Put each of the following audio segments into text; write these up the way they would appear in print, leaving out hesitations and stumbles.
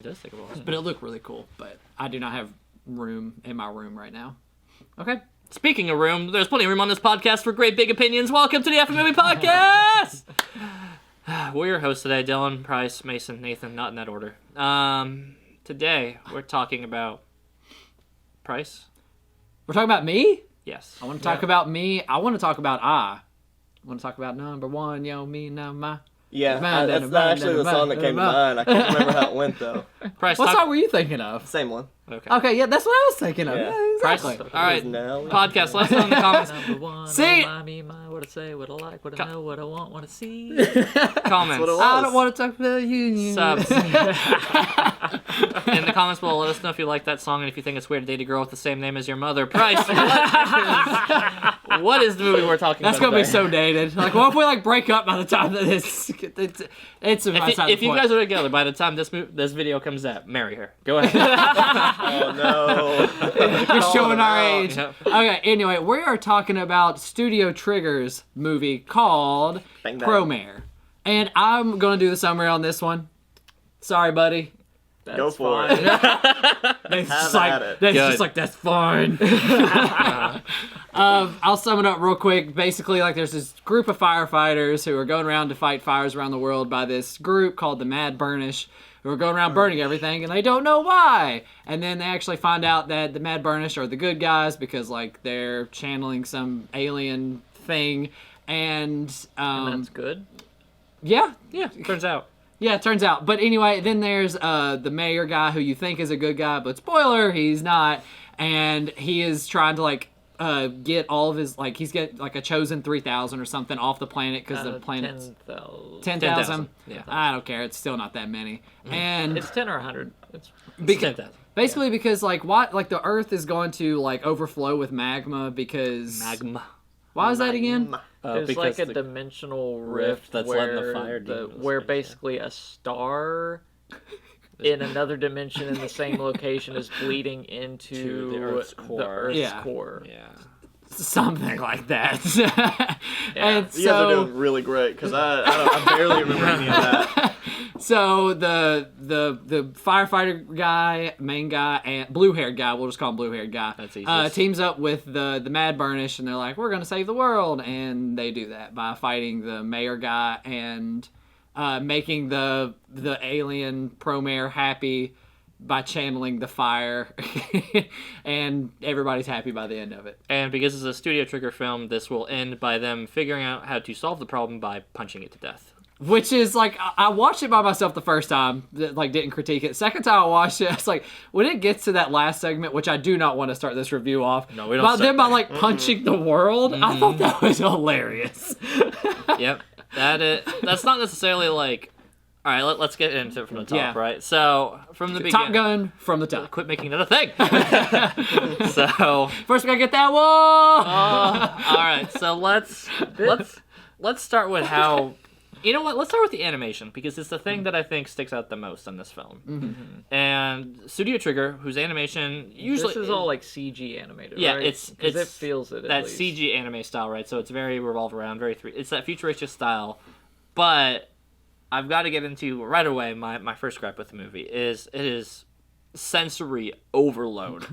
It does take a while. But it looked really cool. But I do not have room in my room right now. Okay. Speaking of room, there's plenty of room on this podcast for great big opinions. Welcome to the After Movie Podcast! We're your hosts today, Dylan, Price, Mason, Nathan, not in that order. Today, we're talking about... Price? We're talking about me? Yes. I want to talk about me. I want to talk about I want to talk about number one, yo, me, now, my. Yeah, that's not actually the song that came to mind. I can't remember how it went, though. Price, what song were you thinking of? Same one. Okay, yeah, that's what I was thinking of. Yeah. Yeah, exactly. Price, all right, No. podcast, let us know in the comments. Number one, See? me, what I say, what I like, what I know, what I want, what I see. Comments. what it was. I don't want to talk about you. Subs. In the comments below, let us know if you like that song and if you think it's weird to date a girl with the same name as your mother. Price, what is the movie we're talking That's about gonna be today? so dated. Like, what if we like break up by the time that it's If you guys are together by the time this video comes out, marry her. Go ahead. Oh, no. We're showing our age. Yep. Okay, anyway, we are talking about Studio Trigger's movie called Bang, bang. Promare. And I'm going to do the summary on this one. Sorry, buddy. Go for fine. it. It's Have just like, at it. that's Good. just like, that's fine. I'll sum it up real quick. Basically, like, there's this group of firefighters who are going around to fight fires around the world by this group called the Mad Burnish, who are going around burning everything, and they don't know why. And then they actually find out that the Mad Burnish are the good guys because, like, they're channeling some alien thing. And That's good. yeah, Turns out. yeah, it turns out. But anyway, then there's the mayor guy who you think is a good guy, but spoiler, he's not. And he is trying to, like, get all of his, like, he's get like a chosen 3,000 or something off the planet because the planet's 10,000. 10,000. Yeah. I don't care. It's still not that many. And It's 10 or 100. It's It's 10,000. basically because, like, what, like, the Earth is going to, like, overflow with magma because... Magma. Why is that again? there's because like a the dimensional rift rift that's where letting the fire demons where loose, yeah. basically a star in another dimension in the same location is bleeding into To the Earth's core. Earth's Yeah. core. Yeah. Something like that. And You guys are so... doing really great, because I barely remember any of that. So the firefighter guy, main guy, and blue-haired guy, we'll just call him blue-haired guy, That's easiest. teams up with the Mad Burnish, and they're like, we're going to save the world. And they do that by fighting the mayor guy and making the alien Promare happy by channeling the fire. And everybody's happy by the end of it. And because it's a Studio Trigger film, this will end by them figuring out how to solve the problem by punching it to death. Which is, like, I watched it by myself the first time, like, didn't critique it. Second time I watched it, I was like, when it gets to that last segment, which I do not want to start this review off, No, we don't by start them by, there. like, punching the world, I thought that was hilarious. Yep. That's not necessarily like... All right, let's get into it from the top, Yeah. right? So, from the beginning... Top Gun from the top. Quit making it a thing. So... First we gotta get that wall! all right, so let's start with how... You know what? Let's start with the animation, because it's the thing that I think sticks out the most in this film. Mm-hmm. And Studio Trigger, whose animation usually... This is all like CG animated, Yeah, right? it's 'Cause it feels it at that least. CG anime style, right? So it's very revolve around, it's that futuristic style. But I've got to get into right away my first gripe with the movie is it is sensory overload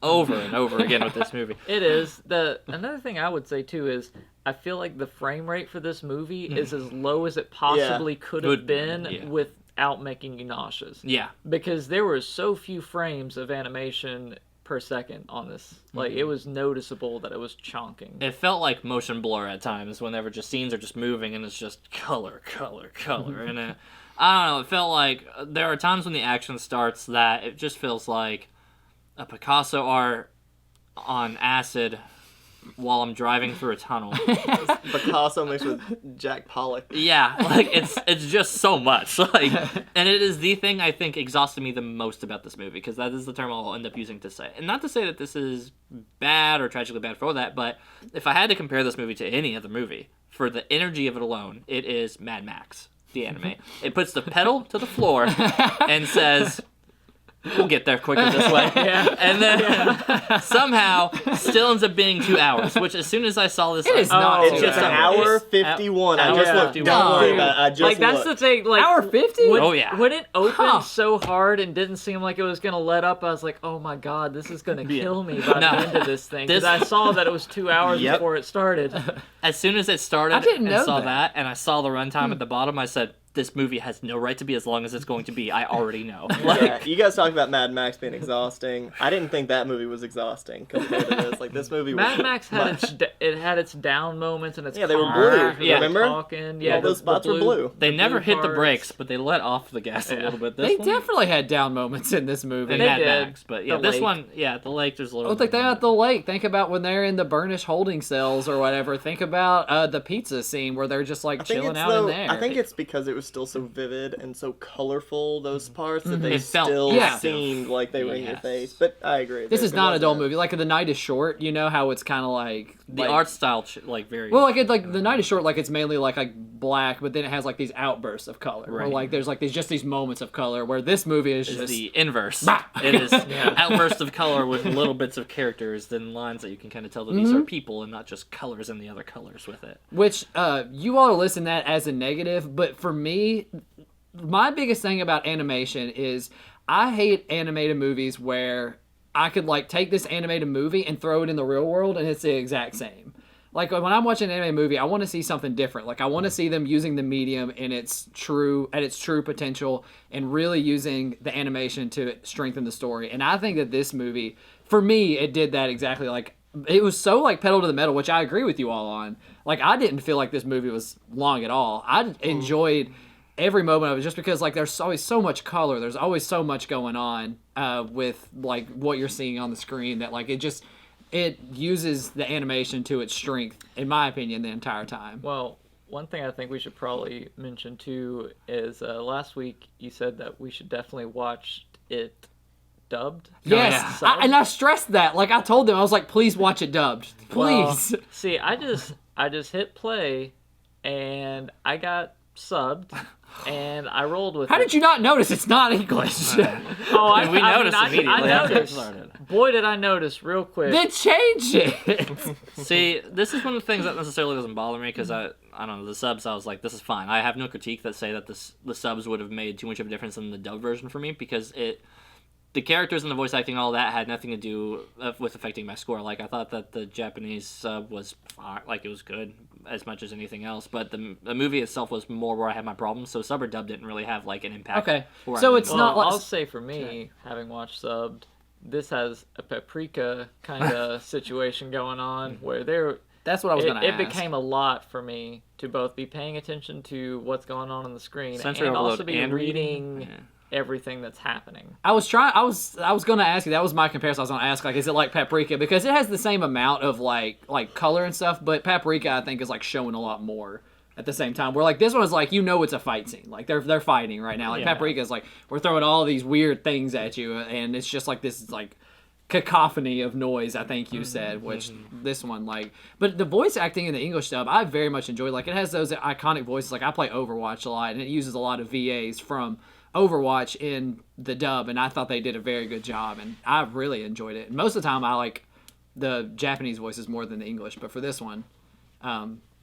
over and over again with this movie. It is. Another thing I would say too is I feel like the frame rate for this movie is as low as it possibly could have Would- been yeah. without making you nauseous. Yeah. Because there were so few frames of animation per second on this. Like it was noticeable that it was chonking. It felt like motion blur at times whenever just scenes are just moving and it's just color. And I don't know, it felt like there are times when the action starts that it just feels like a Picasso art on acid while I'm driving through a tunnel. Picasso mixed with Jack Pollock. Yeah, like it's just so much. Like, and it is the thing I think exhausted me the most about this movie, because that is the term I'll end up using to say. And not to say that this is bad or tragically bad for that, but if I had to compare this movie to any other movie, for the energy of it alone, it is Mad Max, the anime. It puts the pedal to the floor and says, we'll get there quicker this way. And then somehow still ends up being 2 hours, which as soon as I saw this, is not It's just an hour 51. I just looked. Don't worry about it. I just Like, that's the thing. Like, hour 50? When it opened so hard and didn't seem like it was going to let up, I was like, oh my god, this is going to kill me by the end of this thing. Because I saw that it was 2 hours before it started. As soon as it started I saw that, and I saw the runtime at the bottom, I said, this movie has no right to be as long as it's going to be. I already know. Like, you guys talk about Mad Max being exhausting. I didn't think that movie was exhausting compared to this. Like, this movie was Mad Max had its down moments and its they were blue. Yeah. Remember? All those spots were blue. They never hit the parts. brakes, but they let off the gas a little bit. They definitely had down moments in this movie. in They Mad did. Max, but The this lake. one, the lake. There's a little. Oh, think about the lake. Think about when they're in the Burnish holding cells or whatever. Think about the pizza scene where they're just like chilling out in there. I think it's because it was still so vivid and so colorful, those parts, that they It felt still active. seemed like they were in your face. But I agree. this is not a dull movie. movie. Like The Night is Short. You know how it's kind of like the art style, very. Well, like The Night is Short, like it's mainly like black, but then it has like these outbursts of color. Or Right. like there's like these moments of color. Where this movie is just the inverse. Bah! It is outburst of color with little bits of characters, then lines that you can kind of tell that these are people and not just colors and the other colors with it. which you all are listing that as a negative, but for me, my biggest thing about animation is I hate animated movies where I could like take this animated movie and throw it in the real world and it's the exact same. Like when I'm watching an anime movie, I want to see something different. Like I want to see them using the medium in its true potential and really using the animation to strengthen the story. And I think that this movie, for me, it did that exactly. Like it was so like pedal to the metal, which I agree with you all on. Like I didn't feel like this movie was long at all. I enjoyed every moment of it just because like there's always so much color. There's always so much going on with like what you're seeing on the screen that like it uses the animation to its strength, in my opinion, the entire time. Well, one thing I think we should probably mention too is last week you said that we should definitely watch it dubbed. Yes, Subbed. and I stressed that. Like I told them, I was like, please watch it dubbed, please. Well, see, I just hit play, and I got subbed, and I rolled with it. How did you not notice it's not English? Oh, We noticed I immediately after it noticed. started. Boy, did I notice real quick. Then change it. See, this is one of the things that necessarily doesn't bother me because I don't know, the subs, I was like, this is fine. I have no critique that say that the subs would have made too much of a difference in the dub version for me because the characters and the voice acting, all that, had nothing to do with affecting my score. Like, I thought that the Japanese sub was fine, like, it was good as much as anything else, but the movie itself was more where I had my problems, so sub or dub didn't really have, like, an impact. Okay, where so I it's was. not like- I'll say for me, having watched subbed, this has a paprika kind of situation going on where That's what I was going to it ask. became a lot for me to both be paying attention to what's going on the screen Sensory and overload also be and reading Yeah. everything that's happening. I was going to ask you. That was my comparison. I was going to ask, like, is it like Paprika? Because it has the same amount of like color and stuff, but Paprika I think is like showing a lot more at the same time. Where like this one is like it's a fight scene. Like they're fighting right now. Like Yeah. Paprika is like we're throwing all these weird things at you, and it's just like this like cacophony of noise. I think you said, which this one like, but the voice acting in the English dub I very much enjoy. Like it has those iconic voices. Like I play Overwatch a lot, and it uses a lot of VAs from Overwatch in the dub, and I thought they did a very good job, and I really enjoyed it. And most of the time I like the Japanese voices more than the English, but for this one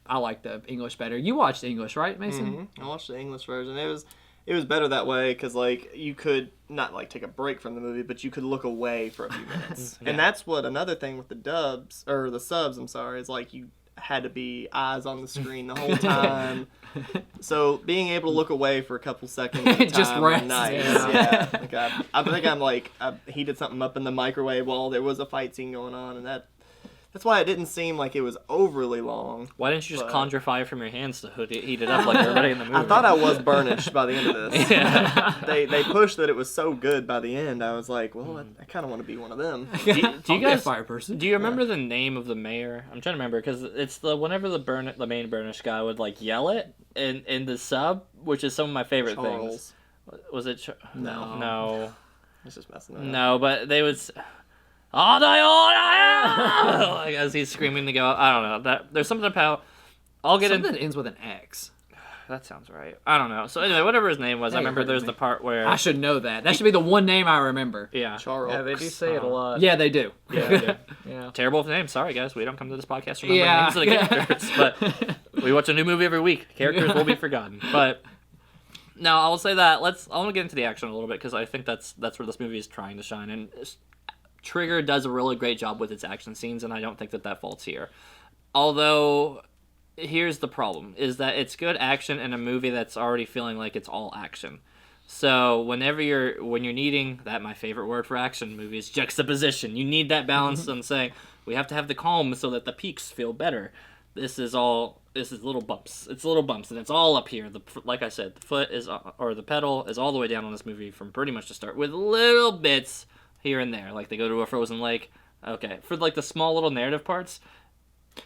I like the English better. You watched English, right, Mason? I watched the English version. It was better that way because like you could not like take a break from the movie, but you could look away for a few minutes. And that's what another thing with the dubs or the subs, I'm sorry, is like you had to be eyes on the screen the whole time. So being able to look away for a couple seconds at a Just time rest. was nice. Yeah. Yeah. Like I think I heated something up in the microwave while there was a fight scene going on, and that's why it didn't seem like it was overly long. Why didn't you just But- conjure fire from your hands to heat it up like everybody in the movie? I thought I was burnished by the end of this. Yeah. They pushed that it was so good by the end. I was like, well, I kind of want to be one of them. Do you I'll be a guys fire person. Do you remember the name of the mayor? I'm trying to remember because it's whenever the main Burnish guy would like yell it in the sub, which is some of my favorite Charles. things. Was it? No. No, It's just messing it up. no. But they would. Like as he's screaming to go. I don't know. There's something about. I'll get Something in. that ends with an X. That sounds right. I don't know. So anyway, whatever his name was, I remember there's the part where... I should know that. That should be the one name I remember. Yeah. Charles. Yeah, they do say it a lot. Yeah, they do. Yeah. Terrible name. Sorry, guys. We don't come to this podcast remembering names of the characters. But we watch a new movie every week. Characters will be forgotten. But... No, I will say that. I want to get into the action a little bit because I think that's where this movie is trying to shine. And Trigger does a really great job with its action scenes, and I don't think that faults here. Although... Here's the problem, is that it's good action in a movie that's already feeling like it's all action. So when you're needing, that my favorite word for action movies, juxtaposition. You need that balance on saying, we have to have the calm so that the peaks feel better. This is little bumps. It's little bumps, and it's all up here. Like I said, the pedal is all the way down on this movie from pretty much to start, with little bits here and there. Like they go to a frozen lake. Okay, for like the small little narrative parts,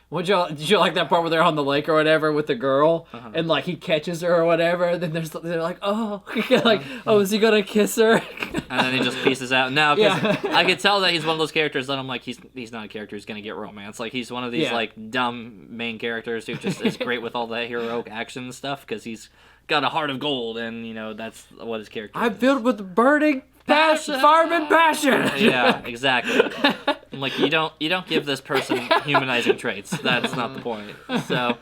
Did you like that part where they're on the lake or whatever with the girl, and like he catches her or whatever? And then they're like, oh, like, oh, is he gonna kiss her? And then he just pieces out. No, because I could tell that he's one of those characters that I'm like, he's not a character who's gonna get romance. Like he's one of these like dumb main characters who just is great with all that heroic action stuff because he's got a heart of gold, and that's what his character is. I'm filled with burning passion, fireman passion. Yeah, exactly. I'm like, you don't give this person humanizing traits. That's not the point. So,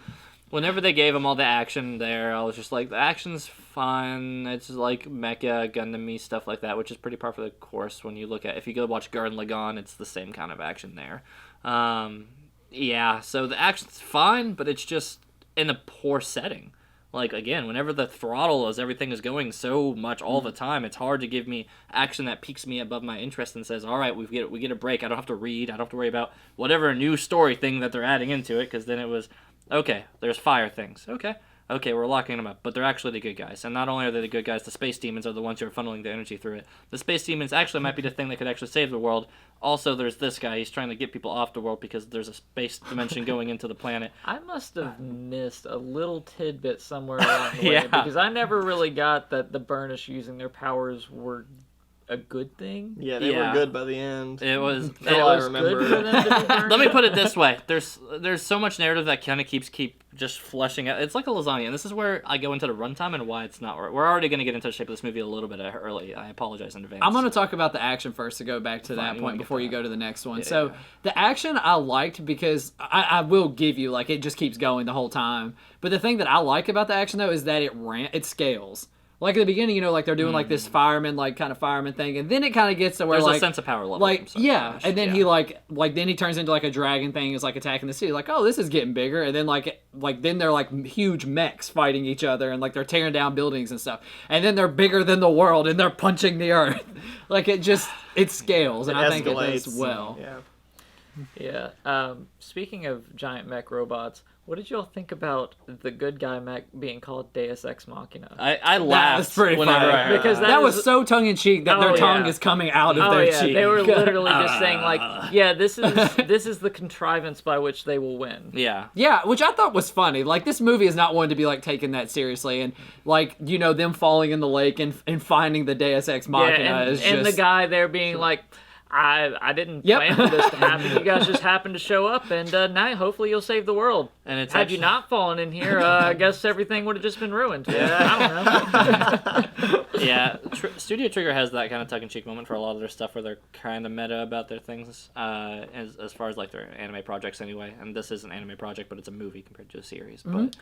whenever they gave him all the action there, I was just like, the action's fun. It's just like mecha, Gundam-y stuff like that, which is pretty par for the course when you look at. If you go watch Gurren Lagann, it's the same kind of action there. So the action's fine, but it's just in a poor setting. Like, again, whenever the throttle is, everything is going so much all the time, it's hard to give me action that piques me above my interest and says, all right, we get a break. I don't have to read. I don't have to worry about whatever new story thing that they're adding into it, because then it was, okay, there's fire things. Okay, we're locking them up, but they're actually the good guys. And not only are they the good guys, the space demons are the ones who are funneling the energy through it. The space demons actually might be the thing that could actually save the world. Also, there's this guy. He's trying to get people off the world because there's a space dimension going into the planet. I must have missed a little tidbit somewhere along the way because I never really got that the Burnish using their powers were a good thing. Yeah, they were good by the end. It was. I remember. Good for them to be burned. Let me put it this way: there's so much narrative that kind of keep just fleshing out. It's like a lasagna, and this is where I go into the runtime and why it's not. We're already going to get into the shape of this movie a little bit early. I apologize in advance. I'm going to talk about the action first to go back to that point before you go to the next one. So the action I liked because I will give you like it just keeps going the whole time. But the thing that I like about the action though is that it scales. Like at the beginning, like they're doing like this fireman thing, and then it kind of gets to where there's like a sense of power level. Like and then he then he turns into like a dragon thing, is like attacking the city. Like, oh, this is getting bigger, and then then they're like huge mechs fighting each other, and like they're tearing down buildings and stuff, and then they're bigger than the world, and they're punching the earth. Like it scales, and I think it does well. Yeah. Speaking of giant mech robots. What did y'all think about the good guy mech being called Deus Ex Machina? I laughed whenever I heard because that was so tongue-in-cheek that their tongue is coming out of their cheek. They were literally just saying like, this is the contrivance by which they will win. Yeah, which I thought was funny. Like, this movie is not one to be like taken that seriously, and like, them falling in the lake and finding the Deus Ex Machina is just... And the guy there being like... I didn't plan for this to happen. You guys just happened to show up, and now hopefully you'll save the world. And it's had you not fallen in here, I guess everything would have just been ruined. I don't know. Studio Trigger has that kind of tongue-in-cheek moment for a lot of their stuff where they're kind of meta about their things, as far as like their anime projects anyway. And this is an anime project, but it's a movie compared to a series. But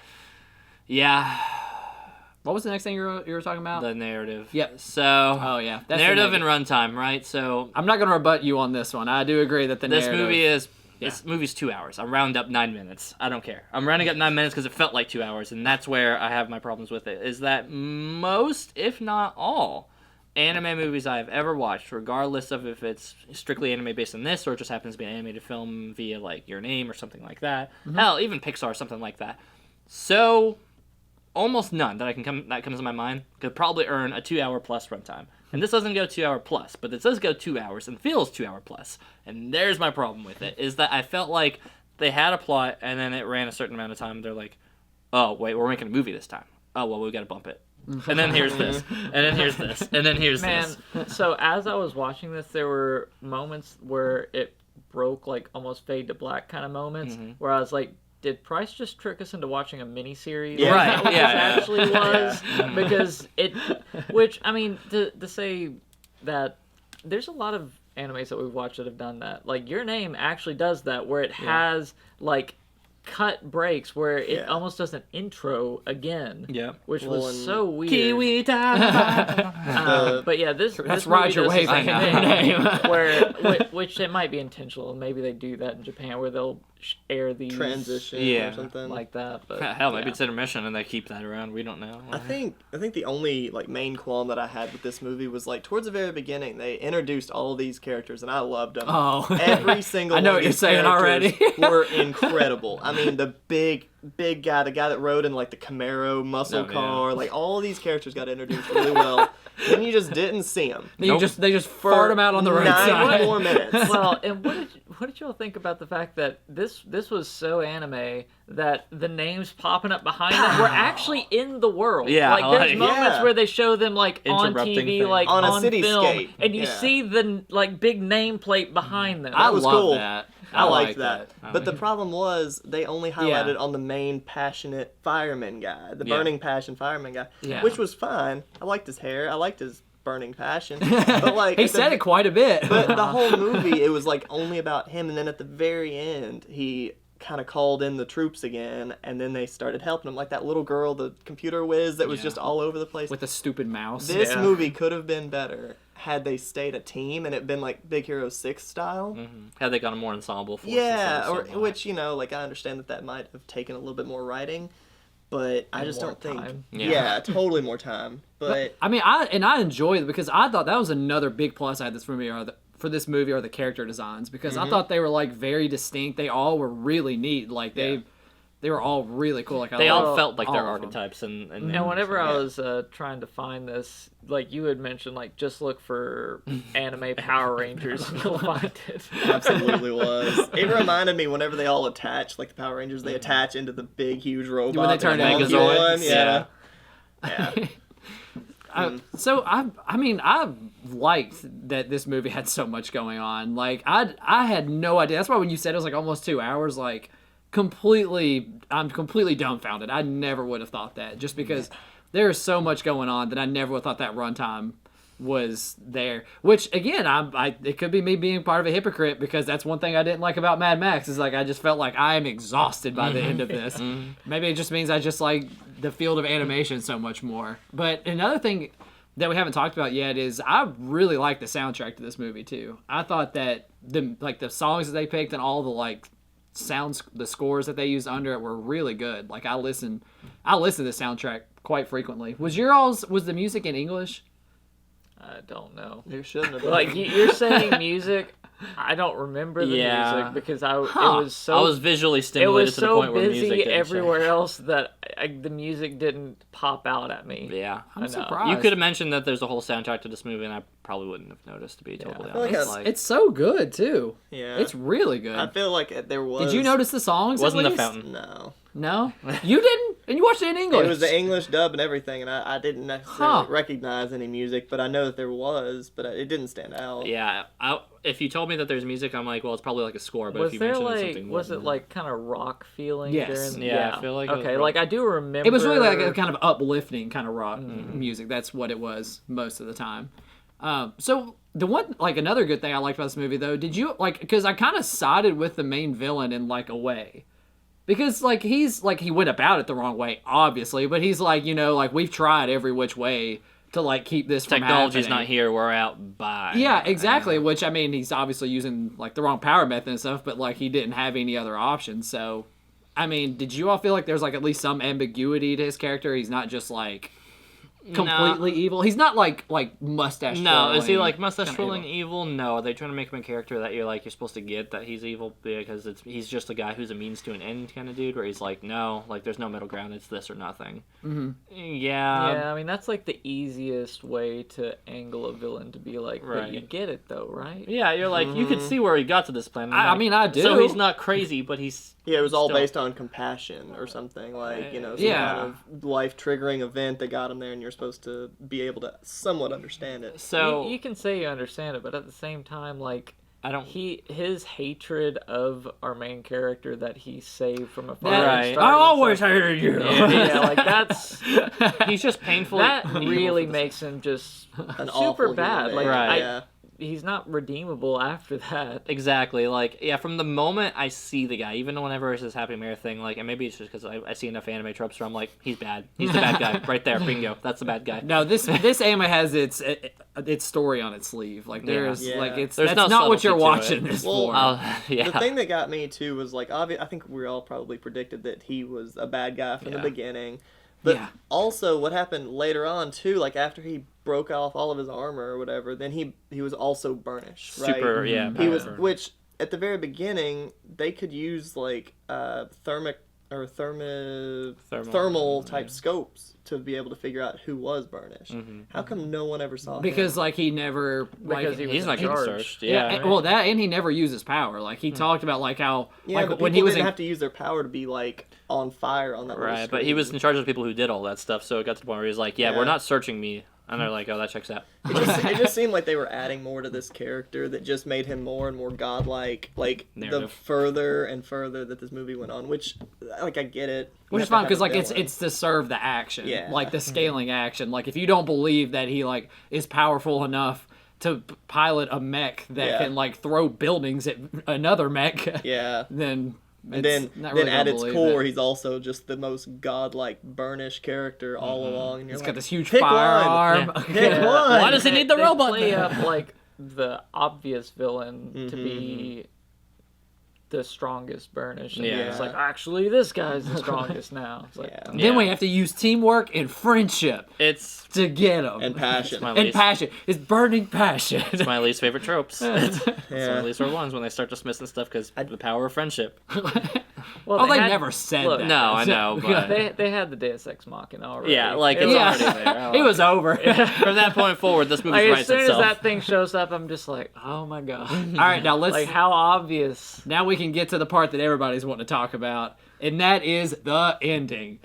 what was the next thing you were talking about? The narrative. Yep. So. Oh yeah. That's narrative and runtime, right? So. I'm not going to rebut you on this one. I do agree that this movie's 2 hours. I round up 9 minutes. I don't care. I'm rounding up 9 minutes because it felt like 2 hours, and that's where I have my problems with it. Is that most, if not all, anime movies I have ever watched, regardless of if it's strictly anime based on this or it just happens to be an animated film via like Your Name or something like that. Hell, even Pixar, something like that. So. Almost none that comes to my mind could probably earn a 2 hour plus runtime. And this doesn't go 2 hour plus, but this does go 2 hours and feels 2 hour plus. And there's my problem with it, is that I felt like they had a plot and then it ran a certain amount of time and they're like, oh, wait, we're making a movie this time. Oh, well, we got to bump it. And then here's this, and then here's this, and then here's this. So as I was watching this, there were moments where it broke, like almost fade to black kind of moments, where I was like, did Price just trick us into watching a miniseries? Yeah. Right, Is that what yeah. this actually was? Because which, I mean, to say that there's a lot of animes that we've watched that have done that. Like, Your Name actually does that, where it has, like, cut breaks where it almost does an intro again. Yeah. Which was so weird. Kiwi time. But yeah, That's this Roger movie does the Waving same name. thing, where which it might be intentional. Maybe they do that in Japan where they'll air these Transition Yeah. or something. like that. But Hell, maybe yeah. it's intermission and they keep that around. We don't know. I think the only like main qualm that I had with this movie was like towards the very beginning they introduced all of these characters and I loved them. Oh. Every single I know one what of you're these saying characters already. were incredible. I mean the big guy, the guy that rode in like the Camaro muscle yeah. car, like all these characters got introduced really well. Then you just didn't see them. They just fart them out on the 9 roadside. more minutes. Well, and what did y'all think about the fact that this was so anime that the names popping up behind them were actually in the world? Yeah, like there's like- moments Yeah. where they show them like on Interrupting TV, things. like On a film, cityscape. and you Yeah. see the like big nameplate behind them. I was love cool. that. I liked like that. But the problem was they only highlighted on the main passionate fireman guy, the burning passion fireman guy, Yeah. which was fine. I liked his hair. I liked his burning passion. But like He said it quite a bit. But the whole movie, it was like only about him, and then at the very end, he kind of called in the troops again, and then they started helping him, like that little girl, the computer whiz that was just all over the place. With a stupid mouse. This Yeah. movie could have been better had they stayed a team and it been like Big Hero 6 style. Had they got a more ensemble force? Yeah, instead or of so much. which, you know, like I understand that might have taken a little bit more writing, but I just more don't think. time. Yeah, totally more time. But I mean, I enjoyed it because I thought that was another big plus I had for this movie are the character designs because I thought they were like very distinct. They all were really neat. Like they were all really cool. Like They all felt like all their of them. archetypes, and And whenever I was trying to find this, like you had mentioned, like just look for anime Power Rangers and you'll find it. absolutely was. It reminded me whenever they all attach, like the Power Rangers, they attach into the big, huge robot. When they turn the monkey Megazord. one, Yeah. Yeah. So I mean I liked that this movie had so much going on. Like I had no idea. That's why when you said it was like almost 2 hours, like I'm completely dumbfounded. I never would have thought that just because there is so much going on that I never would have thought that runtime was there. Which again, it could be me being part of a hypocrite because that's one thing I didn't like about Mad Max is like I just felt like I am exhausted by the end of this. Maybe it just means I just like the field of animation so much more. But another thing that we haven't talked about yet is I really like the soundtrack to this movie too. I thought that the songs that they picked and all the like sounds, the scores that they used under it were really good. Like I listen to the soundtrack quite frequently. Was the music in English? I don't know. There shouldn't have been. Like you're saying music, I don't remember the music because it was so I was visually it stimulated was to the so point where music busy didn't everywhere show. else that the music didn't pop out at me. Yeah, I'm know. surprised. you could have mentioned that there's a whole soundtrack to this movie, and I probably wouldn't have noticed. To be totally I feel like honest, It's so good too. Yeah. It's really good. I feel like there was. Did you notice the songs? wasn't at the least? fountain. No. No, you didn't, and you watched it in English. It was the English dub and everything, and I didn't necessarily recognize any music, but I know that there was, but it didn't stand out. Yeah, if you told me that there's music, I'm like, well, it's probably like a score. But Was if you there mentioned like something, was it like kind of rock feeling? Yes. During, Yeah, I feel like it was okay. rock. Like I do remember. It was really like a kind of uplifting kind of rock music. That's what it was most of the time. So the one, like another good thing I liked about this movie though, did you like? Because I kind of sided with the main villain in like a way. Because, like, he went about it the wrong way, obviously, but he's like, like, we've tried every which way to, like, keep this from technology's happening. not here, we're out by. Yeah, exactly, which, I mean, he's obviously using, like, the wrong power method and stuff, but, like, he didn't have any other options, so, I mean, did you all feel like there's, like, at least some ambiguity to his character? He's not just, like, completely evil? He's not, like mustache No, is he twirling like mustache kinda twirling evil. evil? No, are they trying to make him a character that you're supposed to get that he's evil because he's just a guy who's a means to an end kind of dude where he's like, no, like there's no middle ground, it's this or nothing. Mm-hmm. Yeah, I mean that's like the easiest way to angle a villain to be like, but you Right. get it though, right? Yeah, you're like, you could see where he got to this plan. I mean, I do. So he's not crazy, but he's Yeah, it was all Still. based on compassion or something, like, some Yeah. kind of life-triggering event that got him there, and you're supposed to be able to somewhat understand it. so. You can say you understand it, but at the same time, like I don't. his hatred of our main character that he saved from a fire. Right. I always hated you. Yeah, like that's He's just painfully. that evil really for the- makes him just An super awful bad. human Like being. Right. Yeah. he's not redeemable after that. Exactly. Like, yeah, from the moment I see the guy, even whenever it's this Happy Mayor thing, like, and maybe it's just because I see enough anime tropes where I'm like, he's bad. He's the bad guy. Right there. Bingo. That's the bad guy. No, this anime has its story on its sleeve. Like there's Yeah. like it's There's that's no not what you're subtlety to watching it. this Well, for. Yeah. The thing that got me too was like I think we all probably predicted that he was a bad guy from the Yeah. beginning. But Yeah. also what happened later on too, like after he broke off all of his armor or whatever, then he was also burnished, right? Super, yeah. He was powerful. which at the very beginning they could use like thermal type scopes to be able to figure out who was burnished. How come no one ever saw him? because like he never like Because he was He's in not getting charge. searched. yeah, Yeah. and- well that and he never uses power. Like he talked about like how Yeah, like but when people he was didn't in have to use their power to be like on fire on that little Right, but he was in screen. charge of the people who did all that stuff, so it got to the point where he was like, yeah, Yeah. we're not searching me. And they're like, oh, that checks out. It just seemed like they were adding more to this character that just made him more and more godlike. Like the Narrative. further and further that this movie went on, which like I get it, which You is have fine to because have like a it's villain. it's to serve the action, Yeah. like the scaling action. Like if you don't believe that he like is powerful enough to pilot a mech that Yeah. can like throw buildings at another mech, yeah. then And it's then not really at gonna its believe core, it. he's also just the most godlike, burnished character all along. And you're He's like, pick this huge "Pick one." firearm. Yeah. Pick one. Why does he need the They robot play then? up like the obvious villain to be the strongest burnish. And Yeah. it's like, actually, this guy's the strongest now. It's like, Yeah. Then Yeah. we have to use teamwork and friendship It's to get him. And passion. my And least, passion. It's burning passion. it's my least favorite tropes. It's one Yeah. of the least favorite ones when they start dismissing stuff because the power of friendship. well, Oh, they had- never said look, that. No, I know, but They had the Deus Ex Machina already. yeah, like it's Yeah. already there. It was over. From that point forward, this movie Like, writes as soon itself. as that thing shows up, I'm just like, oh my god. All right, now let's. Like, how obvious. Now we can get to the part that everybody's wanting to talk about, and that is the ending.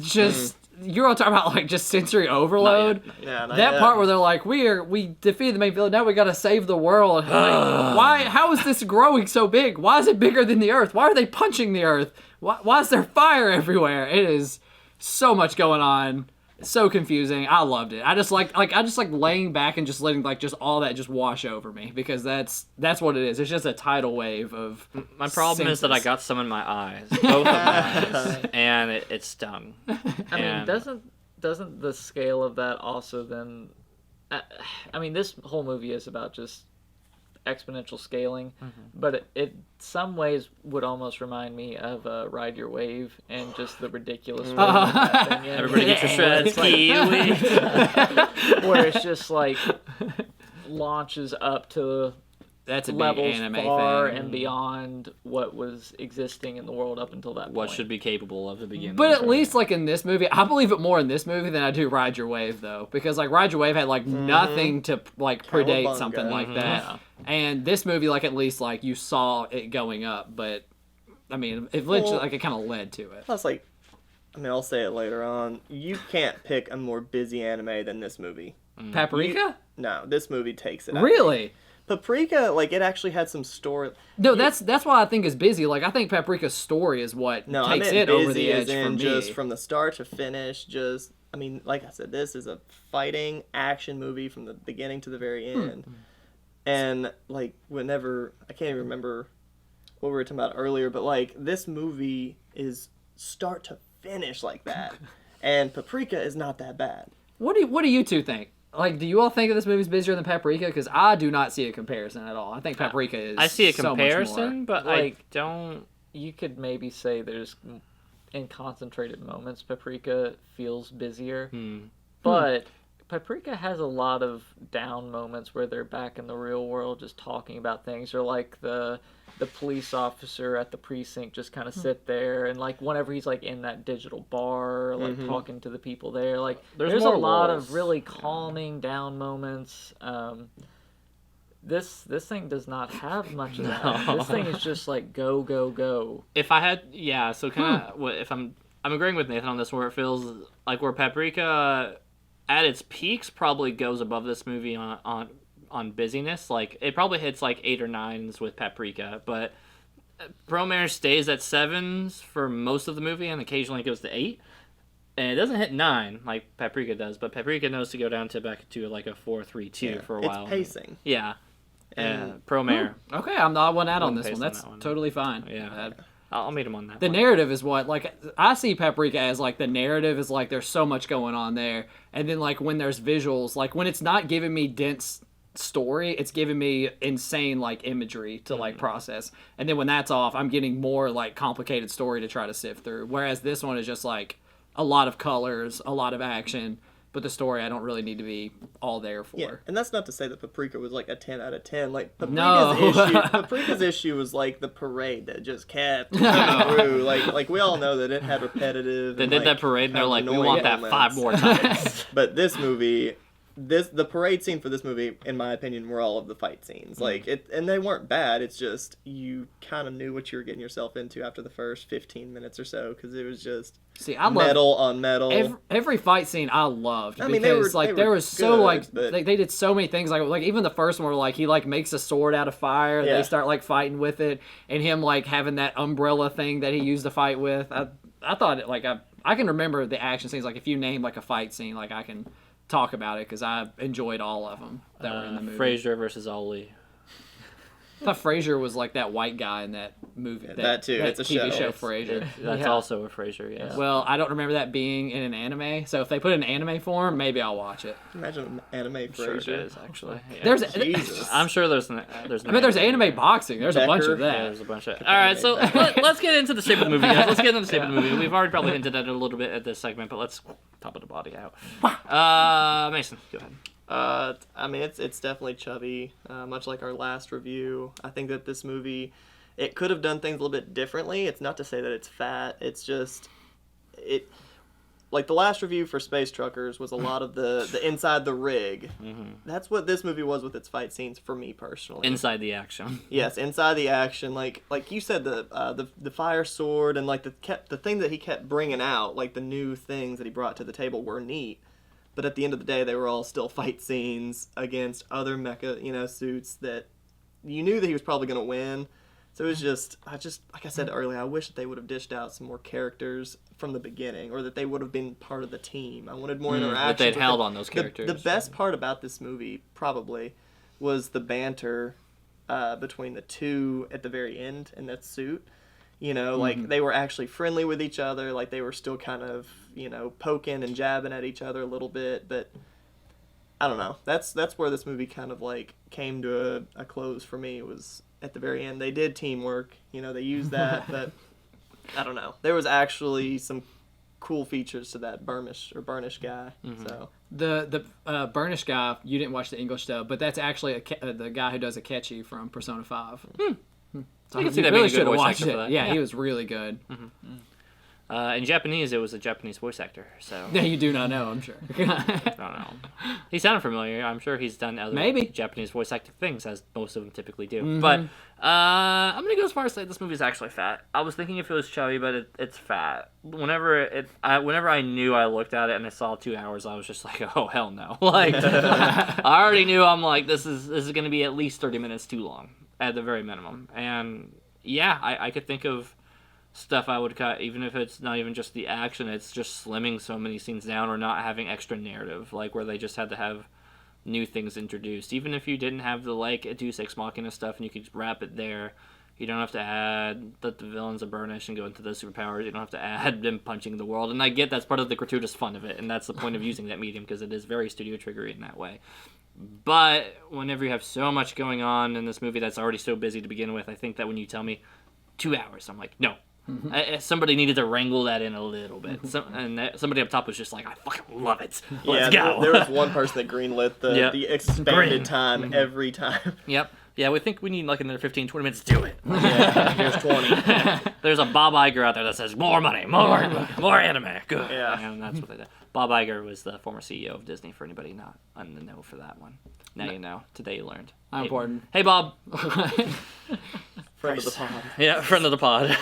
Just you're all talking about like just sensory overload. Yeah, not That yet. part where they're like, we defeated the main villain. Now we got to save the world. Like, why? How is this growing so big? Why is it bigger than the Earth? Why are they punching the Earth? Why is there fire everywhere? It is so much going on. So confusing. I loved it. I just like laying back and just letting like just all that just wash over me because that's what it is. It's just a tidal wave of. My problem is that I senses. got some in my eyes, both of my eyes, and it stung. I mean, doesn't the scale of that also then? I mean, this whole movie is about just exponential scaling, but it some ways would almost remind me of Ride Your Wave and just the ridiculous way that thing is. Everybody get your shreds, It's like- kiwi. where it's just like launches up to That's a big levels anime far thing. and beyond what was existing in the world up until that What point. should be capable of the beginning. But at least, like, in this movie, I believe it more in this movie than I do Ride Your Wave, though. Because, like, Ride Your Wave had, like, nothing to, like, predate Cowabunga. something like that. Yeah. And this movie, like, at least, like, you saw it going up. But, I mean, it literally, Well- like, it kind of led to it. Plus, like, I mean, I'll say it later on. You can't pick a more busy anime than this movie. Paprika? No, this movie takes it. I think. Really? Paprika, like, it actually had some story. No, that's why I think it's busy. Like, I think Paprika's story is what No, I takes meant it busy over the edge as in for me. just from the start to finish. Just, I mean, like I said, this is a fighting action movie from the beginning to the very end. And like, whenever I can't even remember what we were talking about earlier, but like this movie is start to finish like that, and Paprika is not that bad. What do you two think? Like, do you all think that this movie's busier than Paprika? Because I do not see a comparison at all. I think Paprika is. I see a so much comparison, more. but Like- I don't. You could maybe say there's in concentrated moments Paprika feels busier, but Paprika has a lot of down moments where they're back in the real world just talking about things, or like the police officer at the precinct just kind of sit there, and like whenever he's like in that digital bar like talking to the people there, like There's there's a more lot walls. of really calming down moments. This thing does not have much of that. This thing is just like go go go. If I had, yeah. So kind of, if I'm agreeing with Nathan on this, where it feels like where Paprika at its peaks probably goes above this movie on on busyness. Like it probably hits like 8 or 9s with Paprika, but Promare stays at 7s for most of the movie, and occasionally it goes to 8. And it doesn't hit 9 like Paprika does, but Paprika knows to go down to back to like a 4-3-2 for a while. It's pacing. Yeah. Promare. Okay, I'm the odd one out on this pace one. on That's that one. totally fine. Yeah. I'll meet him on that The one. narrative is what, like, I see Paprika as, like, the narrative is, like, there's so much going on there. And then, like, when there's visuals, like, when it's not giving me dense story, it's giving me insane, like, imagery to, like, process. And then when that's off, I'm getting more, like, complicated story to try to sift through. Whereas this one is just, like, a lot of colors, a lot of action, but the story I don't really need to be all there for. Yeah, and that's not to say that Paprika was like a 10 out of 10. Like No. Paprika's issue was like the parade that just kept coming through. Like we all know that it had repetitive. They and, did like, that parade, and they're like, we annoying want that moments. 5 more times. But this movie, the parade scene for this movie, in my opinion, were all of the fight scenes. Like and they weren't bad. It's just you kind of knew what you were getting yourself into after the first 15 minutes or so, because it was just I metal on metal. Every fight scene I loved. I mean, because they were there was so good, like but- they did so many things like even the first one where like he like makes a sword out of fire. Yeah. They start like fighting with it, and him like having that umbrella thing that he used to fight with. I thought it like I can remember the action scenes. Like if you name like a fight scene, like I can talk about it because I enjoyed all of them that were in the movie. Frasier versus Ali. I thought Frasier was like that white guy in that movie. That too. It's a TV show show. Frasier. That's Yeah. also a Frasier, yes. Well, I don't remember that being in an anime. So if they put it in anime form, maybe I'll watch it. Imagine an anime Sure it Frasier. is, actually. Yeah. There's Jesus. I'm sure there's I mean, there's anime boxing. There's a bunch of Becker. Yeah, that. there's a bunch of. All right, so let's get into the shape of the movie, guys. Let's get into the shape of the movie. We've already probably hinted at it a little bit at this segment, but let's top of the body out. Mason, go ahead. I mean, it's definitely chubby, much like our last review. I think that this movie, it could have done things a little bit differently. It's not to say that it's fat. It's just, like the last review for Space Truckers was a lot of the inside the rig. Mm-hmm. That's what this movie was with its fight scenes for me personally. Inside the action. Yes, inside the action, like you said, the fire sword and like the thing that he kept bringing out, like the new things that he brought to the table were neat. But at the end of the day, they were all still fight scenes against other mecha, suits that you knew that he was probably going to win. So it was just, like I said earlier, I wish that they would have dished out some more characters from the beginning, or that they would have been part of the team. I wanted more interaction. That they'd with held on those characters. The best part about this movie, probably, was the banter between the two at the very end in that suit. Like they were actually friendly with each other. Like they were still kind of, poking and jabbing at each other a little bit. But I don't know. That's where this movie kind of like came to a close for me. Was at the very end. They did teamwork. They used that. But I don't know. There was actually some cool features to that Burnish guy. So The Burnish guy, you didn't watch the English dub, but that's actually the guy who does Akechi from Persona 5. So I can see you that being a should good have voice watched actor it. for that. Yeah, he was really good. In Japanese, it was a Japanese voice actor, so Yeah, you do not know, I'm sure. I don't know. He sounded familiar. I'm sure he's done other Maybe. Japanese voice acting things, as most of them typically do. But I'm gonna go as far as say this movie is actually fat. I was thinking if it was chubby, but it's fat. Whenever I knew I looked at it and I saw 2 hours, I was just like, oh hell no! Like I already knew. I'm like, this is gonna be at least 30 minutes too long at the very minimum. And yeah, I could think of stuff I would cut, even if it's not even just the action, it's just slimming so many scenes down or not having extra narrative, like where they just had to have new things introduced. Even if you didn't have the like Deus Ex Machina stuff and you could wrap it there, you don't have to add that the villains are Burnish and go into those superpowers. You don't have to add them punching the world. And I get that's part of the gratuitous fun of it, and that's the point of using that medium, because it is very studio triggery in that way. But whenever you have so much going on in this movie that's already so busy to begin with, I think that when you tell me 2 hours, I'm like, no. Somebody needed to wrangle that in a little bit. Somebody up top was just like, I fucking love it. Let's go. There was one person that greenlit Yep. the expanded time every time. Yep. Yeah, we think we need like another 15, 20 minutes to do it. Yeah, here's 20. There's a Bob Iger out there that says, more money, more anime. Good. Yeah. And that's what they did. Bob Iger was the former CEO of Disney, for anybody not on the know for that one. Now you know. Today you learned. How important. Hey, Bob. Friend of the pod. Yeah, friend of the pod.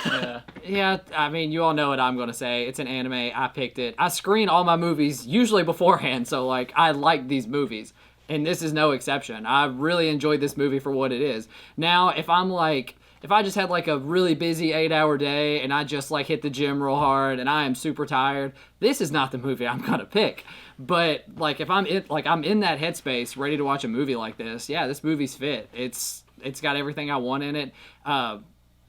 Yeah, I mean, you all know what I'm going to say. It's an anime. I picked it. I screen all my movies usually beforehand, so, like, I like these movies. and this is no exception. I really enjoyed this movie for what it is. Now, if I just had like a really busy 8-hour day and I just like hit the gym real hard and I am super tired, this is not the movie I'm gonna pick. But like if I'm in that headspace ready to watch a movie like this, yeah, this movie's fit. It's got everything I want in it.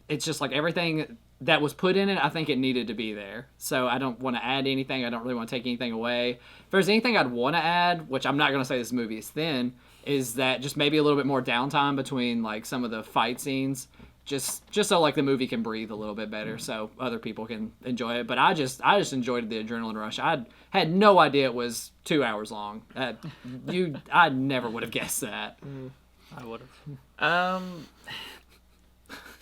It's just like everything that was put in it, I think it needed to be there. So I don't want to add anything. I don't really want to take anything away. If there's anything I'd want to add, which I'm not going to say this movie is thin, is that just maybe a little bit more downtime between like some of the fight scenes. Just so like the movie can breathe a little bit better, so other people can enjoy it. But I just enjoyed the adrenaline rush. I had no idea it was 2 hours long. I never would have guessed that. I would have.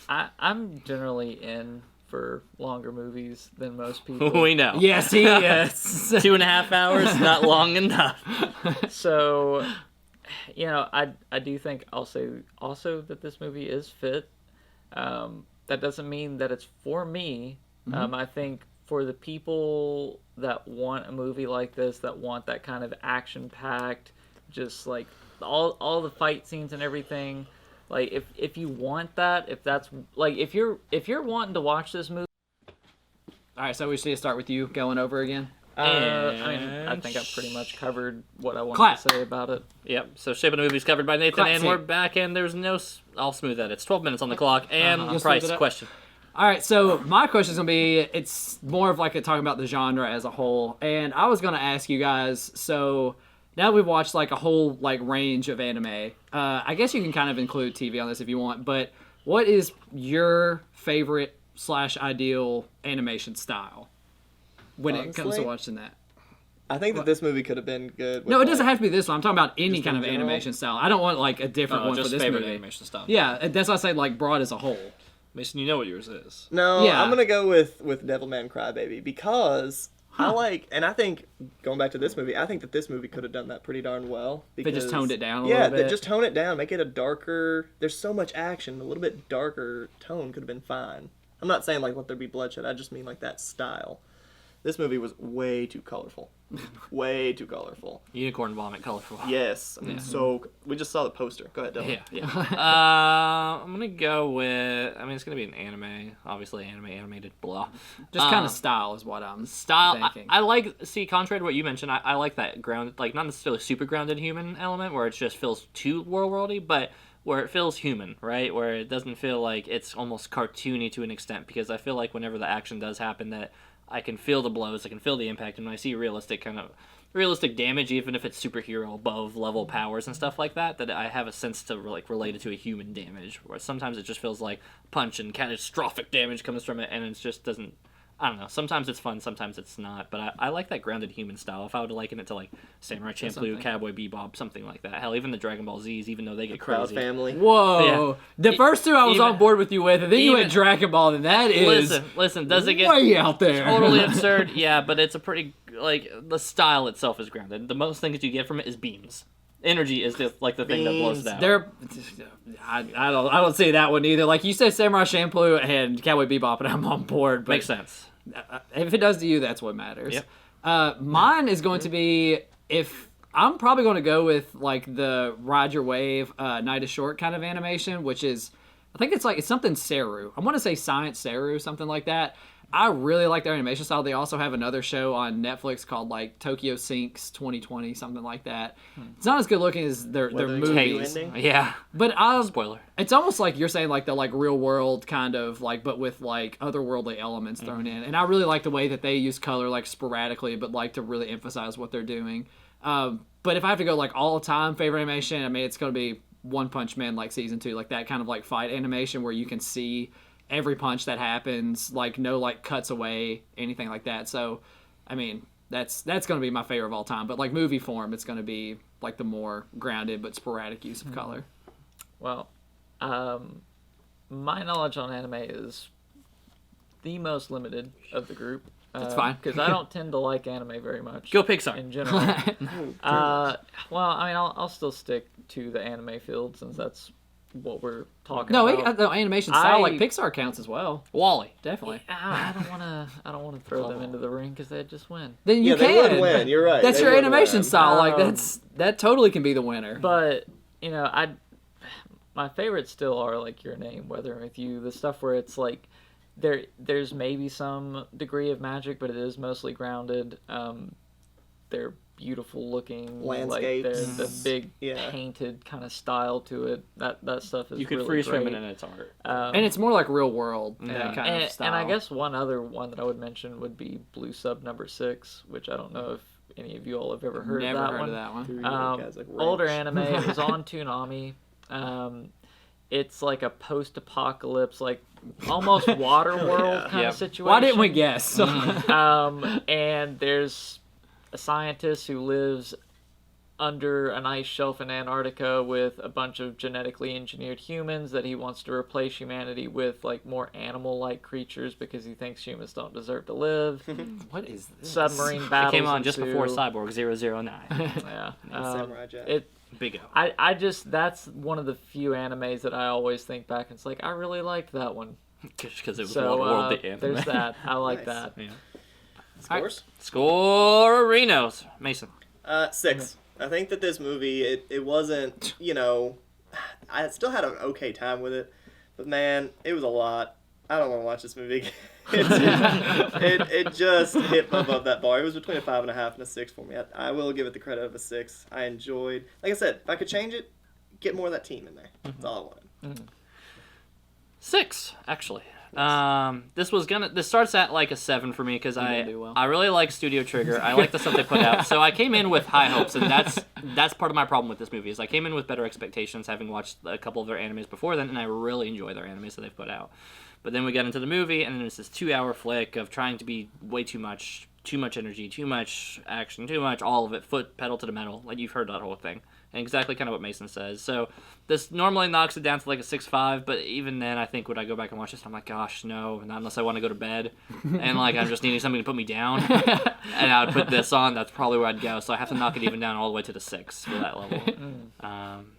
I'm generally in for longer movies than most people. We know. Yes, he is. 2.5 hours, not long enough. So, I do think I'll say also that this movie is fit. That doesn't mean that it's for me. I think for the people that want a movie like this, that want that kind of action-packed, just like all the fight scenes and everything, like if you want that, if that's like if you're wanting to watch this movie. All right, so we should start with you going over again. I think I've pretty much covered what I wanted to say about it. Yep. So Shape of the Movie's covered by Nathan, and we're back, and there's no. I'll smooth that. It's 12 minutes on the clock, and price question. All right, so my question is gonna be, it's more of like talking about the genre as a whole, and I was gonna ask you guys. So now we've watched like a whole like range of anime. I guess you can kind of include TV on this if you want, but what is your favorite / ideal animation style? When it comes to watching that, I think that this movie could have been good. No, it doesn't have to be this one. I'm talking about any kind of animation style. I don't want like a different one for this favorite movie. Animation style. Yeah, that's why I say like broad as a whole. Mason, you know what yours is. No, Yeah. I'm gonna go with Devilman Crybaby because I like, and I think going back to this movie, I think that this movie could have done that pretty darn well. Because, They just toned it down a yeah, little bit. they just tone it down, make it a darker. There's so much action, a little bit darker tone could have been fine. I'm not saying like let there be bloodshed. I just mean like that style. This movie was way too colorful. Way too colorful. Unicorn vomit colorful. Yes. I mean, so we just saw the poster. Go ahead, Dylan. Yeah. I'm going to go with, it's going to be an anime. Obviously, animated, blah. Just kind of style is what I'm thinking. I like, contrary to what you mentioned, I like that grounded, like not necessarily super grounded human element where it just feels too world-worldy, but where it feels human, right? Where it doesn't feel like it's almost cartoony to an extent, because I feel like whenever the action does happen that I can feel the blows, I can feel the impact, and when I see realistic damage, even if it's superhero above level powers and stuff like that, that I have a sense to like relate it to a human damage. Where sometimes it just feels like punch and catastrophic damage comes from it, and it just doesn't. I don't know. Sometimes it's fun, sometimes it's not. But I like that grounded human style. If I would liken it to like Samurai Champloo, Cowboy Bebop, something like that. Hell, even the Dragon Ball Z's, even though they get Proud crazy. Family. Whoa! Yeah. The first two I was on board with you with, and then you went Dragon Ball, and that is Listen. Does it get way out there? Totally absurd? Yeah, but it's a pretty like the style itself is grounded. The most things you get from it is beams. Energy is the thing that blows it out. I don't see that one either. Like you said, Samurai Champloo and Cowboy Bebop, and I'm on board. But Makes sense. If it does to you, that's what matters. Yep. Mine is going to be, if I'm probably going to go with like the Ride Your Wave, Night is Short kind of animation, which is, I think it's something Seru. I want to say Science Seru, something like that. I really like their animation style. They also have another show on Netflix called like Tokyo Sinks 2020, something like that. It's not as good looking as their movies. Yeah. But Spoiler. It's almost like you're saying like the like real world kind of like, but with like otherworldly elements thrown in. And I really like the way that they use color like sporadically, but like to really emphasize what they're doing. But if I have to go like all time favorite animation, it's going to be One Punch Man like season 2, like that kind of like fight animation where you can see every punch that happens, like no like cuts away, anything like that. So, that's going to be my favorite of all time. But like movie form, it's going to be like the more grounded but sporadic use of color. Well, my knowledge on anime is the most limited of the group. That's fine. Because I don't tend to like anime very much. Go Pixar. In general. I'll still stick to the anime field since that's what we're talking No, about. the animation style like Pixar counts as well. Wall-E. Definitely. I don't wanna throw them into the ring because they'd just win. Then you can. They would win. You're right. That's They your would animation win. style. Like that totally can be the winner. But my favorites still are like Your Name, Weathering with You, the stuff where it's like there's maybe some degree of magic, but it is mostly grounded. They're beautiful looking Landscapes. like the big painted kind of style to it. That stuff is You could really freeze frame great. it in its art. And it's more like real world that kind of style. And I guess one other one that I would mention would be Blue Sub number 6, which I don't know if any of you all have ever heard Never of that heard one. of that one. Guys like Older Wrench. anime. It was on Toonami. It's like a post-apocalypse, like almost Waterworld kind of situation. Why didn't we guess? And there's a scientist who lives under an ice shelf in Antarctica with a bunch of genetically engineered humans that he wants to replace humanity with like more animal-like creatures because he thinks humans don't deserve to live. What is this? Submarine battles It came on just ensue. before Cyborg 009. Yeah. Samurai Jack. Big O. I just, that's one of the few animes that I always think back and it's like, I really liked that one. Because it was So Waterworld, the anime. there's that. I like Nice. that. Yeah. Scores? Scorinos. Mason. 6. I think that this movie, it wasn't, I still had an okay time with it, but man, it was a lot. I don't want to watch this movie again. It just hit above that bar. It was between a 5.5 and a 6 for me. I will give it the credit of a 6. I enjoyed, like I said, if I could change it, get more of that team in there. That's all I wanted. 6, actually. This starts at like a 7 for me because I really like Studio Trigger. I like the stuff they put out. So I came in with high hopes, and that's part of my problem with this movie is I came in with better expectations, having watched a couple of their animes before then, and I really enjoy their animes that they've put out. But then we got into the movie, and it's this 2-hour flick of trying to be way too much energy, too much action, too much all of it, foot pedal to the metal. Like you've heard that whole thing. And exactly kind of what Mason says. So this normally knocks it down to like a 6.5, but even then I think when I go back and watch this, I'm like, gosh, no, not unless I want to go to bed. And like I'm just needing something to put me down. And I would put this on, that's probably where I'd go. So I have to knock it even down all the way to the 6 for that level.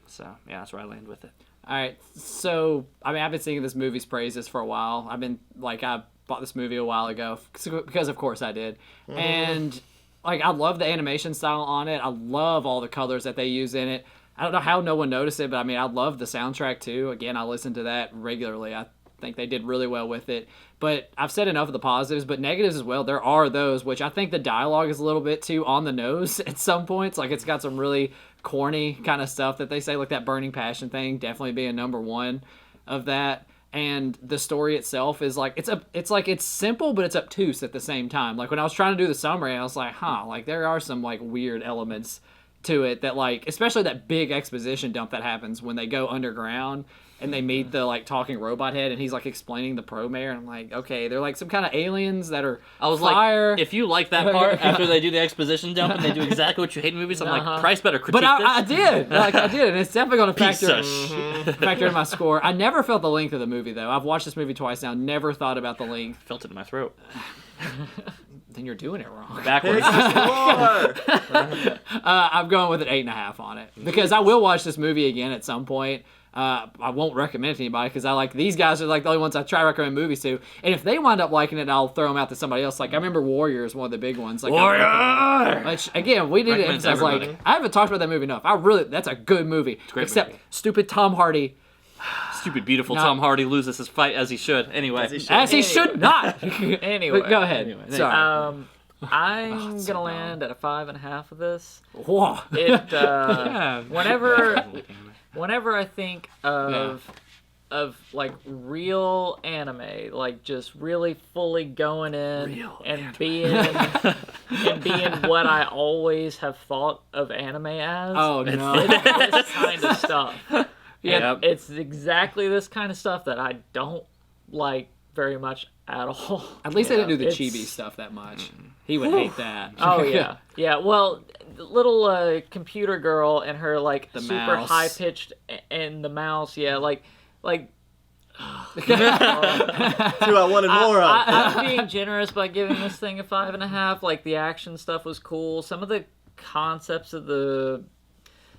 So yeah, that's where I land with it. All right, so I mean, I've been singing this movie's praises for a while. I bought this movie a while ago because of course I did, and like I love the animation style on it. I love all the colors that they use in it. I don't know how no one noticed it, but I mean, I love the soundtrack too. Again, I listen to that regularly. I think they did really well with it. But I've said enough of the positives, but negatives as well. There are those, which I think the dialogue is a little bit too on the nose at some points. Like it's got some really corny kind of stuff that they say, like that burning passion thing, definitely being number one of that. And the story itself is like it's simple, but it's obtuse at the same time. Like when I was trying to do the summary, I was like, like there are some like weird elements to it that like, especially that big exposition dump that happens when they go underground and they meet the like talking robot head and he's like explaining the Promare, and I'm like, okay, they're like some kind of aliens that are fire. Like, if you like that part after they do the exposition dump and they do exactly what you hate in movies, I'm like, Price better critique but this. I did, and it's definitely going to factor in my score. I never felt the length of the movie though. I've watched this movie twice now, never thought about the length. Felt it in my throat. Then you're doing it wrong. Backwards. I'm going with an 8.5 on it because I will watch this movie again at some point. I won't recommend it to anybody because I like these guys are like the only ones I try to recommend movies to. And if they wind up liking it, I'll throw them out to somebody else. Like I remember Warrior is one of the big ones. Like Warrior. Which again, we did it. I was like, I haven't talked about that movie enough. That's a good movie. It's a great except movie. stupid Tom Hardy. Stupid, beautiful Tom Hardy loses his fight as he should. Anyway. As he should not. Anyway. But go ahead. Anyway. Sorry. I'm gonna land at a 5.5 of this. Whoa. It whenever I think of like real anime, like just really fully going in being what I always have thought of anime as. Oh no. It's this kind of stuff. Yeah. It's exactly this kind of stuff that I don't like very much at all. At least they didn't do the chibi stuff that much. He would hate that. Oh yeah, yeah. Well, little computer girl and her like the super mouse. high pitched and the mouse. Yeah, like. Dude, I wanted more of. I'm being generous by giving this thing a 5.5. Like the action stuff was cool. Some of the concepts of the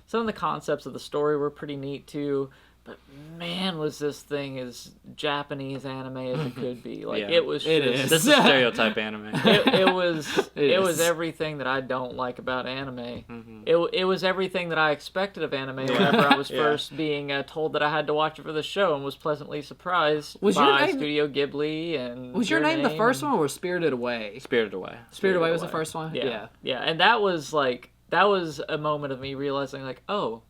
some of the concepts of the story were pretty neat too. But man, was this thing as Japanese anime as it could be. Like Yeah. it was. It just, is. This is stereotype anime. It was. It was is. everything that I don't like about anime. Mm-hmm. It was everything that I expected of anime. Whenever I was first being told that I had to watch it for the show, and was pleasantly surprised Was your by name- Studio Ghibli and. Was your name the first and- one, or was Spirited Away? Spirited Away. Spirited Away was the first one. Yeah. And that was a moment of me realizing like, oh,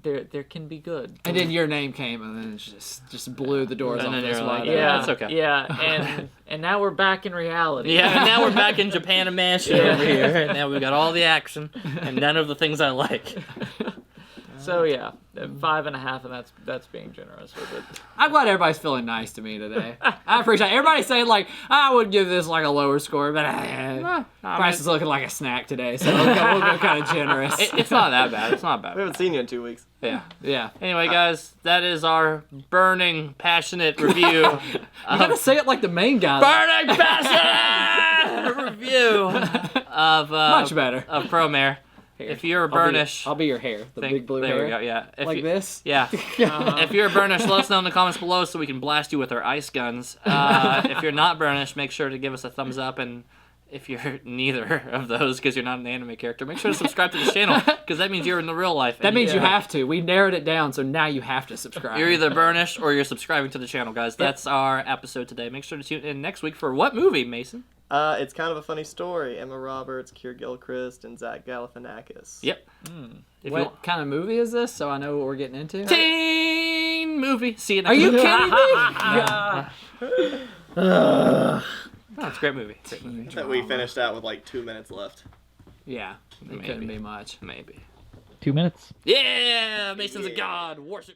there can be good. And then your name came, and then it just blew the doors And off then this you're wide like, open. Yeah, that's okay. Yeah, and now we're back in reality. Yeah, and now we're back in Japanimation over here, and now we've got all the action and none of the things I like. So yeah, 5.5, and that's being generous with it. I'm glad everybody's feeling nice to me today. I appreciate everybody saying like I would give this like a lower score, but Bryce is looking like a snack today, so we'll go kind of generous. It's not that bad. It's not We bad. haven't seen you in 2 weeks. Yeah. Yeah, Anyway, guys, that is our burning, passionate review. you gotta say it like the main guy. Burning, passionate review of Much better. of Promare. If you're a Burnish, I'll be your hair, the big blue there hair, we go. Yeah. If like you- this. Yeah. If you're a Burnish, let us know in the comments below so we can blast you with our ice guns. If you're not Burnish, make sure to give us a thumbs up. And if you're neither of those because you're not an anime character, make sure to subscribe to the channel because that means you're in the real life. That and means you have to. We narrowed it down, so now you have to subscribe. You're either Burnish or you're subscribing to the channel, guys. That's our episode today. Make sure to tune in next week for what movie, Mason? It's kind of a funny story. Emma Roberts, Keir Gilchrist, and Zach Galifianakis. Yep. If you What kind of movie is this? So I know what we're getting into. teen movie. See you next Are you week. kidding me? Oh, it's a great movie. Great movie. That we finished out with like 2 minutes left. Yeah, it couldn't be much. Maybe. 2 minutes. Yeah, Mason's a god. Worship me.